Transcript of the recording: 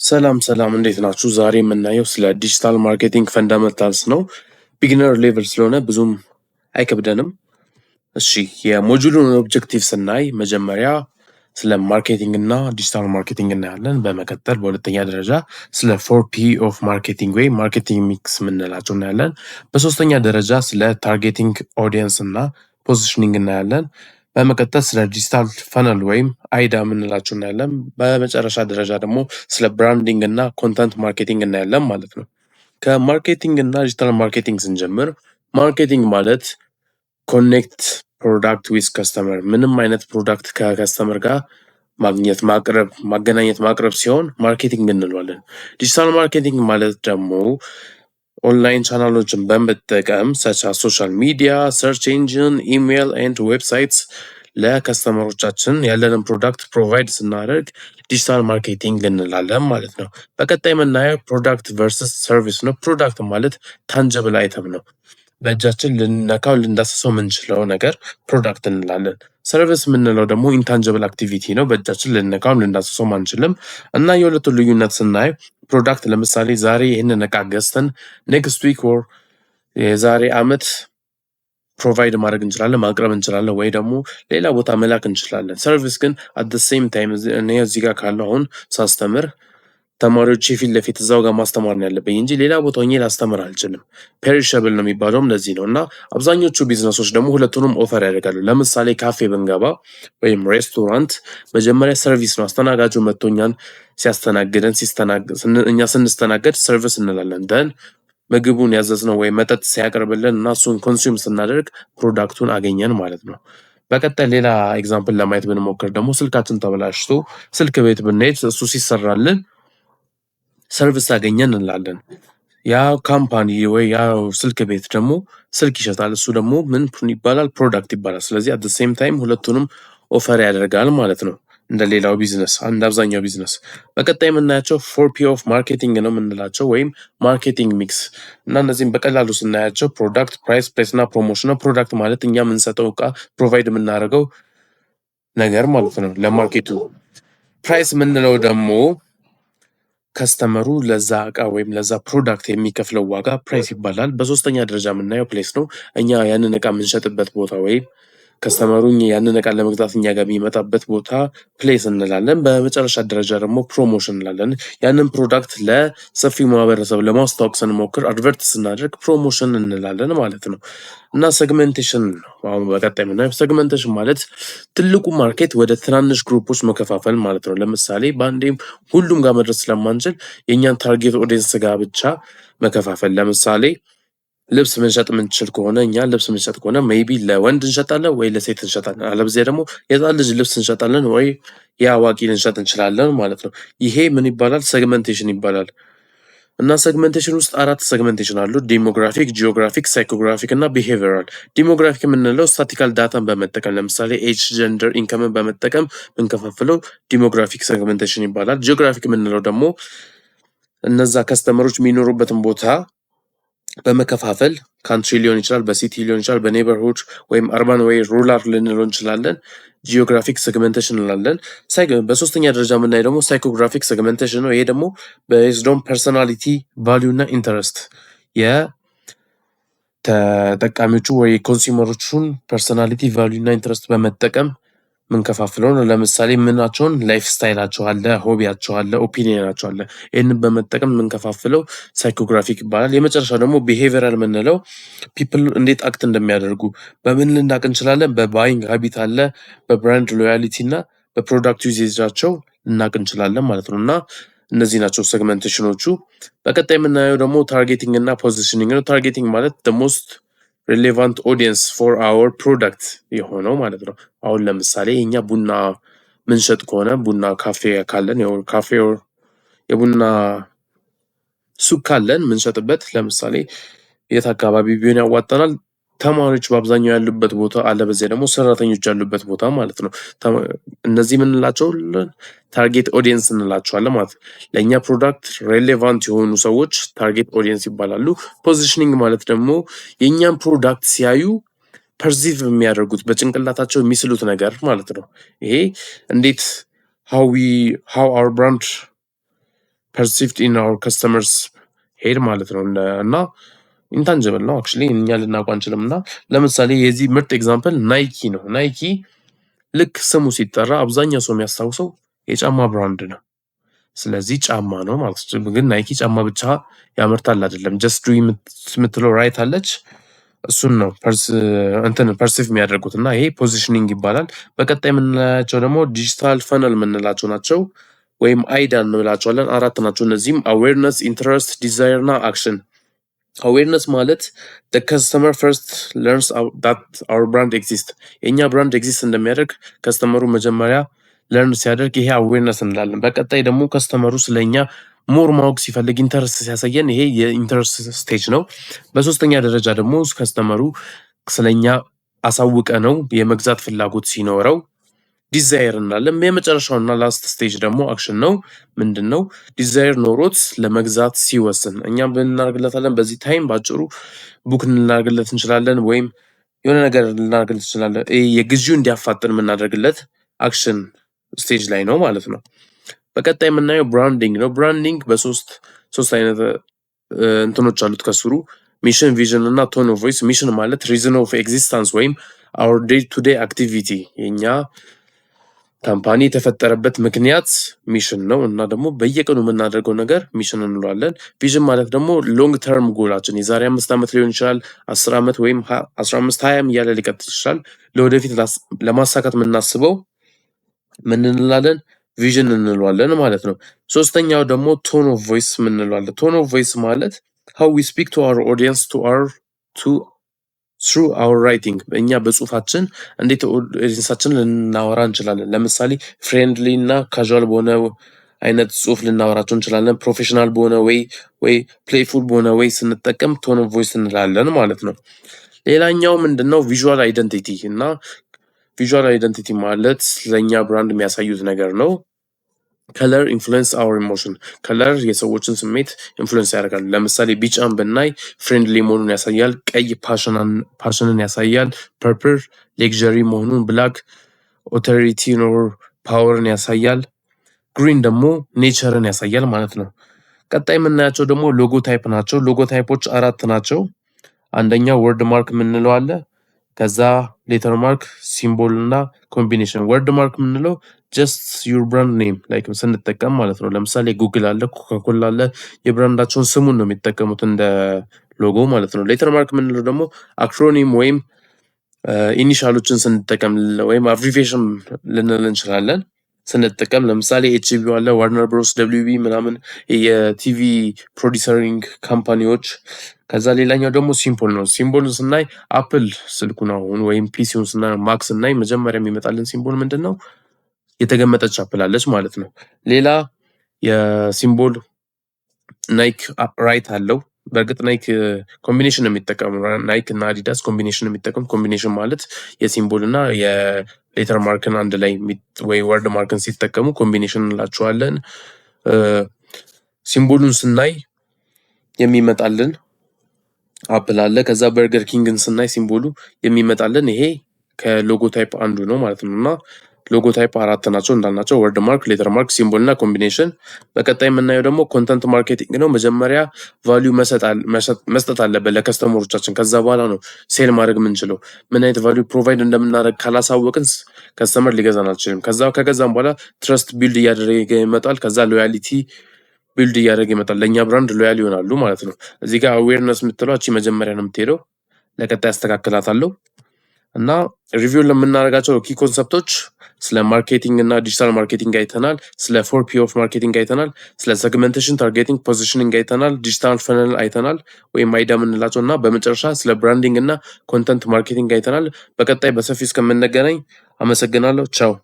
ሰላም እንዴት ናችሁ? ዛሬ የምናየው ስለ ዲጂታል ማርኬቲንግ ፈንዳመንታልስ ነው። ቢግነር ሌቭል ስለሆነ ብዙም አይከብደንም። እሺ የሞጁሉን ኦብጀክቲቭ ስናይ መጀመሪያ ስለ ማርኬቲንግ እና ዲጂታል ማርኬቲንግ እናያለን። በመቀጠል በሁለተኛ ደረጃ ስለ 4P ኦፍ ማርኬቲንግ ወይም ማርኬቲንግ ሚክስ የምንላቸው እናያለን። በሶስተኛ ደረጃ ስለ ታርጌቲንግ ኦዲየንስ እና ፖዚሽኒንግ እናያለን። በመቀጠል ስለ ዲጂታል ፈነል ወይም አይዳ የምንላቸው እናያለን። በመጨረሻ ደረጃ ደግሞ ስለ ብራንዲንግ እና ኮንተንት ማርኬቲንግ እናያለን ማለት ነው። ከማርኬቲንግ እና ዲጂታል ማርኬቲንግ ስንጀምር ማርኬቲንግ ማለት ኮኔክት ፕሮዳክት ዊዝ ከስተመር፣ ምንም አይነት ፕሮዳክት ከከስተመር ጋር ማግኘት ማገናኘት ማቅረብ ሲሆን ማርኬቲንግ እንለዋለን። ዲጂታል ማርኬቲንግ ማለት ደግሞ ኦንላይን ቻናሎችን በመጠቀም ሰቻ ሶሻል ሚዲያ፣ ሰርች ኢንጂን፣ ኢሜይል ኤንድ ዌብሳይትስ ለከስተመሮቻችን ያለንን ፕሮዳክት ፕሮቫይድ ስናደርግ ዲጂታል ማርኬቲንግ እንላለን ማለት ነው። በቀጣይ የምናየው ፕሮዳክት ቨርስስ ሰርቪስ ነው። ፕሮዳክት ማለት ታንጀብል አይተም ነው። በእጃችን ልንነካው ልንዳስሰው የምንችለው ነገር ፕሮዳክት እንላለን። ሰርቪስ የምንለው ደግሞ ኢንታንጀብል አክቲቪቲ ነው። በእጃችን ልንነካውም ልንዳስሰውም አንችልም እና የሁለቱን ልዩነት ስናይ ፕሮዳክት ለምሳሌ ዛሬ ይህንን እቃ ገዝተን ኔክስት ዊክ ወር የዛሬ ዓመት ፕሮቫይድ ማድረግ እንችላለን፣ ማቅረብ እንችላለን፣ ወይ ደግሞ ሌላ ቦታ መላክ እንችላለን። ሰርቪስ ግን አት ዘ ሴም ታይም እኔ እዚህ ጋር ካለው አሁን ሳስተምር ተማሪዎች ፊት ለፊት እዛው ጋር ማስተማር ነው ያለብኝ እንጂ ሌላ ቦታ ሆኜ ላስተምር አልችልም። ፔሪሸብል ነው የሚባለውም ለዚህ ነው። እና አብዛኞቹ ቢዝነሶች ደግሞ ሁለቱንም ኦፈር ያደርጋሉ። ለምሳሌ ካፌ ብንገባ ወይም ሬስቶራንት መጀመሪያ ሰርቪስ ነው። አስተናጋጁ መጥቶ እኛን ሲያስተናግደን እኛ ስንስተናገድ ሰርቪስ እንላለን። ደን ምግቡን ያዘዝነው ወይም መጠጥ ሲያቀርብልን እና እሱን ኮንሱም ስናደርግ ፕሮዳክቱን አገኘን ማለት ነው። በቀጣይ ሌላ ኤግዛምፕል ለማየት ብንሞክር ደግሞ ስልካችን ተበላሽቶ ስልክ ቤት ብንሄድ እሱ ሲሰራልን ሰርቪስ አገኘን እንላለን። ያ ካምፓኒ ወይ ያ ስልክ ቤት ደግሞ ስልክ ይሸጣል። እሱ ደግሞ ምን ይባላል? ፕሮዳክት ይባላል። ስለዚህ አት ሴም ታይም ሁለቱንም ኦፈር ያደርጋል ማለት ነው፣ እንደ ሌላው ቢዝነስ፣ እንደ አብዛኛው ቢዝነስ። በቀጣይ የምናያቸው 4P ኦፍ ማርኬቲንግ ነው የምንላቸው ወይም ማርኬቲንግ ሚክስ እና እነዚህም በቀላሉ ስናያቸው ፕሮዳክት፣ ፕራይስ፣ ፕሌስ እና ፕሮሞሽን ነው። ፕሮዳክት ማለት እኛ የምንሰጠው እቃ ፕሮቫይድ የምናደርገው ነገር ማለት ነው ለማርኬቱ። ፕራይስ የምንለው ደግሞ ከስተመሩ ለዛ እቃ ወይም ለዛ ፕሮዳክት የሚከፍለው ዋጋ ፕራይስ ይባላል። በሶስተኛ ደረጃ የምናየው ፕሌስ ነው። እኛ ያንን እቃ የምንሸጥበት ቦታ ወይም ከስተመሩ ያንን እቃ ለመግዛት እኛ ጋር የሚመጣበት ቦታ ፕሌስ እንላለን። በመጨረሻ ደረጃ ደግሞ ፕሮሞሽን እንላለን። ያንን ፕሮዳክት ለሰፊው ማህበረሰብ ለማስተዋወቅ ስንሞክር አድቨርት ስናደርግ ፕሮሞሽን እንላለን ማለት ነው። እና ሴግሜንቴሽን ነው አሁን በቀጣይ የምናየው። ሴግሜንቴሽን ማለት ትልቁ ማርኬት ወደ ትናንሽ ግሩፖች መከፋፈል ማለት ነው። ለምሳሌ በአንዴም ሁሉም ጋር መድረስ ስለማንችል የእኛን ታርጌት ኦዲየንስ ጋር ብቻ መከፋፈል። ለምሳሌ ልብስ ምንሸጥ ምንችል ከሆነ እኛ ልብስ ምንሸጥ ከሆነ ሜይቢ ለወንድ እንሸጣለን ወይ ለሴት እንሸጣለን። አለበለዚያ ደግሞ የህፃን ልጅ ልብስ እንሸጣለን ወይ የአዋቂ ልንሸጥ እንችላለን ማለት ነው። ይሄ ምን ይባላል? ሴግመንቴሽን ይባላል። እና ሴግመንቴሽን ውስጥ 4 ሴግመንቴሽን አሉ። ዲሞግራፊክ፣ ጂኦግራፊክ፣ ሳይኮግራፊክ እና ቢሄቪራል። ዲሞግራፊክ የምንለው ስታቲካል ዳታን በመጠቀም ለምሳሌ ኤጅ፣ ጀንደር፣ ኢንከምን በመጠቀም ምንከፋፍለው ዲሞግራፊክ ሴግመንቴሽን ይባላል። ጂኦግራፊክ የምንለው ደግሞ እነዛ ከስተመሮች የሚኖሩበትን ቦታ በመከፋፈል ካንትሪ ሊሆን ይችላል፣ በሲቲ ሊሆን ይችላል፣ በኔበርሁድ ወይም አርባን ወይ ሩላር ልንለው እንችላለን። ጂኦግራፊክ ሴግመንቴሽን እንላለን። በሶስተኛ ደረጃ የምናይ ደግሞ ሳይኮግራፊክ ሴግመንቴሽን ነው። ይሄ ደግሞ በዝዶን ፐርሶናሊቲ፣ ቫሊዩ እና ኢንተረስት የተጠቃሚዎቹ ወይ ኮንሱመሮቹን ፐርሶናሊቲ፣ ቫሊዩ እና ኢንተረስት በመጠቀም ምንከፋፍለው ነው። ለምሳሌ ምናቸውን ላይፍ ስታይላቸው አለ፣ ሆቢያቸው አለ፣ ኦፒኒየናቸው አለ። ይህንን በመጠቀም የምንከፋፍለው ሳይኮግራፊክ ይባላል። የመጨረሻ ደግሞ ቢሄቪራል የምንለው ፒፕል እንዴት አክት እንደሚያደርጉ በምን ልናቅ እንችላለን? በባይንግ ሀቢት አለ፣ በብራንድ ሎያሊቲ እና በፕሮዳክት ዩዜጃቸው ልናቅ እንችላለን ማለት ነው። እና እነዚህ ናቸው ሴግመንቴሽኖቹ። በቀጣይ የምናየው ደግሞ ታርጌቲንግ እና ፖዚሽኒንግ ነው። ታርጌቲንግ ማለት ሞስት ሪሌቫንት ኦዲየንስ ፎር አወር ፕሮዳክት የሆነው ማለት ነው። አሁን ለምሳሌ እኛ ቡና ምንሸጥ ከሆነ ቡና ካፌ ካለን ካፌ የቡና ሱቅ ካለን ምንሸጥበት ለምሳሌ የት አካባቢ ቢሆን ያዋጣናል? ተማሪዎች በአብዛኛው ያሉበት ቦታ አለ፣ በዚያ ደግሞ ሰራተኞች ያሉበት ቦታ ማለት ነው። እነዚህ የምንላቸው ታርጌት ኦዲየንስ እንላቸዋለን ማለት ነው። ለእኛ ፕሮዳክት ሬሌቫንት የሆኑ ሰዎች ታርጌት ኦዲየንስ ይባላሉ። ፖዚሽኒንግ ማለት ደግሞ የእኛን ፕሮዳክት ሲያዩ ፐርሲቭ የሚያደርጉት በጭንቅላታቸው የሚስሉት ነገር ማለት ነው። ይሄ እንዴት how our brand perceived in our customers ሄድ ማለት ነው እና ኢንታንጅብል ነው አክቹሊ እኛ ልናውቀው አንችልም። እና ለምሳሌ የዚህ ምርጥ ኤግዛምፕል ናይኪ ነው። ናይኪ ልክ ስሙ ሲጠራ አብዛኛው ሰው የሚያስታውሰው የጫማ ብራንድ ነው። ስለዚህ ጫማ ነው ማለት ነው። ግን ናይኪ ጫማ ብቻ ያመርታል አይደለም። ጀስት ዱ የምትለው ራይት አለች። እሱን ነው ፐርሲቭ የሚያደርጉት እና ይሄ ፖዚሽኒንግ ይባላል። በቀጣይ የምንላቸው ደግሞ ዲጂታል ፈነል የምንላቸው ናቸው ወይም አይዳን እንላቸዋለን። 4 ናቸው። እነዚህም አዌርነስ፣ ኢንትረስት፣ ዲዛይር እና አክሽን። አዌርነስ ማለት the customer first learns that our brand exists የኛ ብራንድ ኤግዚስት እንደሚያደርግ ከስተመሩ መጀመሪያ ለርን ሲያደርግ ይሄ አዌርነስ እንላለን። በቀጣይ ደግሞ ከስተመሩ ስለኛ ሞር ማወቅ ሲፈልግ ኢንተረስት ሲያሳየን ይሄ የኢንተረስት ስቴጅ ነው። በሶስተኛ ደረጃ ደግሞ ከስተመሩ ስለኛ አሳውቀ ነው የመግዛት ፍላጎት ሲኖረው ዲዛይር እንላለን። የመጨረሻውና ላስት ስቴጅ ደግሞ አክሽን ነው። ምንድነው? ዲዛይር ኖሮት ለመግዛት ሲወስን እኛም ብናደርግለታለን። በዚህ ታይም ባጭሩ ቡክ ልናደርግለት እንችላለን ወይም የሆነ ነገር ልናደርግለት እንችላለን። የግዢው እንዲያፋጥን የምናደርግለት አክሽን ስቴጅ ላይ ነው ማለት ነው። በቀጣይ የምናየው ብራንዲንግ ነው። ብራንዲንግ ሶስት አይነት እንትኖች አሉት ከስሩ ሚሽን፣ ቪዥን እና ቶን ኦፍ ቮይስ። ሚሽን ማለት ሪዝን ኦፍ ኤግዚስታንስ ወይም አወር ዴይ ቱ ዴይ አክቲቪቲ የኛ ካምፓኒ የተፈጠረበት ምክንያት ሚሽን ነው እና ደግሞ በየቀኑ የምናደርገው ነገር ሚሽን እንለዋለን። ቪዥን ማለት ደግሞ ሎንግ ተርም ጎላችን የዛሬ 5 ዓመት ሊሆን ይችላል፣ 10 ዓመት ወይም 15 20 እያለ ሊቀጥል ይችላል። ለወደፊት ለማሳካት የምናስበው ምን እንላለን? ቪዥን እንለዋለን ማለት ነው። ሶስተኛው ደግሞ ቶን ኦፍ ቮይስ እንለዋለን። ቶን ኦፍ ቮይስ ማለት how we speak to our audience through our writing እኛ በጽሁፋችን እንዴት ኦዲየንሳችንን ልናወራ እንችላለን። ለምሳሌ ፍሬንድሊ እና ካዥዋል በሆነ አይነት ጽሁፍ ልናወራቸው እንችላለን። ፕሮፌሽናል በሆነ ወይ ፕሌይፉል በሆነ ወይ ስንጠቀም ቶን ኦፍ ቮይስ እንላለን ማለት ነው። ሌላኛው ምንድነው? ቪዥዋል አይደንቲቲ እና ቪዥዋል አይደንቲቲ ማለት ለኛ ብራንድ የሚያሳዩት ነገር ነው። ከለር ኢንፍሉዌንስ አወር ኢሞሽን ከለር የሰዎችን ስሜት ኢንፍሉዌንስ ያደርጋል። ለምሳሌ ቢጫን ብናይ ፍሬንድሊ መሆኑን ያሳያል። ቀይ ፓሽንን ያሳያል። ፐርፕል ሌክዠሪ መሆኑን፣ ብላክ ኦቶሪቲ ኖር ፓወርን ያሳያል። ግሪን ደግሞ ኔቸርን ያሳያል ማለት ነው። ቀጣይ የምናያቸው ደግሞ ሎጎ ታይፕ ናቸው። ሎጎ ታይፖች 4 ናቸው። አንደኛው ወርድ ማርክ የምንለው አለ። ከዛ ሌተር ማርክ፣ ሲምቦል እና ኮምቢኔሽን። ወርድ ማርክ የምንለው ጀስት ዩር ብራንድ ኔም ላይክ ስንጠቀም ማለት ነው። ለምሳሌ ጉግል አለ፣ ኮካኮላ አለ። የብራንዳቸውን ስሙን ነው የሚጠቀሙት እንደ ሎጎ ማለት ነው። ሌተር ማርክ የምንለው ደግሞ አክሮኒም ወይም ኢኒሻሎችን ስንጠቀም ወይም አብሪቬሽን ልንል እንችላለን ስንጠቀም። ለምሳሌ ኤችቢ አለ፣ ዋርነር ብሮስ፣ ደብሊውቢ ምናምን የቲቪ ፕሮዲሰሪንግ ካምፓኒዎች። ከዛ ሌላኛው ደግሞ ሲምቦል ነው። ሲምቦልን ስናይ አፕል ስልኩን አሁን ወይም ፒሲውን ስናይ ማክ ስናይ መጀመሪያ የሚመጣልን ሲምቦል ምንድን ነው? የተገመጠች አፕል አለች ማለት ነው። ሌላ የሲምቦል ናይክ ራይት አለው። በእርግጥ ናይክ ኮምቢኔሽን ነው የሚጠቀሙ። ናይክ እና አዲዳስ ኮምቢኔሽን የሚጠቀሙ። ኮምቢኔሽን ማለት የሲምቦል እና የሌተር ማርክን አንድ ላይ ወይ ወርድ ማርክን ሲጠቀሙ ኮምቢኔሽን እንላቸዋለን። ሲምቦሉን ስናይ የሚመጣልን አፕል አለ። ከዛ በርገር ኪንግን ስናይ ሲምቦሉ የሚመጣልን ይሄ ከሎጎ ታይፕ አንዱ ነው ማለት ነው። እና ሎጎ ታይፕ 4 ናቸው እንዳልናቸው፣ ወርድ ማርክ፣ ሌተር ማርክ፣ ሲምቦል እና ኮምቢኔሽን። በቀጣይ የምናየው ደግሞ ኮንተንት ማርኬቲንግ ነው። መጀመሪያ ቫሊዩ መስጠት አለበት ለከስተመሮቻችን። ከዛ በኋላ ነው ሴል ማድረግ የምንችለው። ምን አይነት ቫሊዩ ፕሮቫይድ እንደምናደርግ ካላሳወቅን ከስተመር ሊገዛን አልችልም። ከገዛም በኋላ ትረስት ቢልድ እያደረገ ይመጣል። ከዛ ሎያሊቲ ቢልድ እያደረገ ይመጣል። ለእኛ ብራንድ ሎያል ይሆናሉ ማለት ነው። እዚህ ጋር አዌርነስ የምትለው እቺ መጀመሪያ ነው የምትሄደው። ለቀጣይ አስተካክላታለሁ። እና ሪቪው ለምናደርጋቸው ኪ ኮንሰፕቶች ስለ ማርኬቲንግ እና ዲጂታል ማርኬቲንግ አይተናል። ስለ 4P ኦፍ ማርኬቲንግ አይተናል። ስለ ሴግመንቴሽን፣ ታርጌቲንግ፣ ፖዚሽኒንግ አይተናል። ዲጂታል ፈነል አይተናል ወይም አይዳ የምንላቸው እና በመጨረሻ ስለ ብራንዲንግ እና ኮንተንት ማርኬቲንግ አይተናል። በቀጣይ በሰፊው እስከምንገናኝ አመሰግናለሁ። ቻው።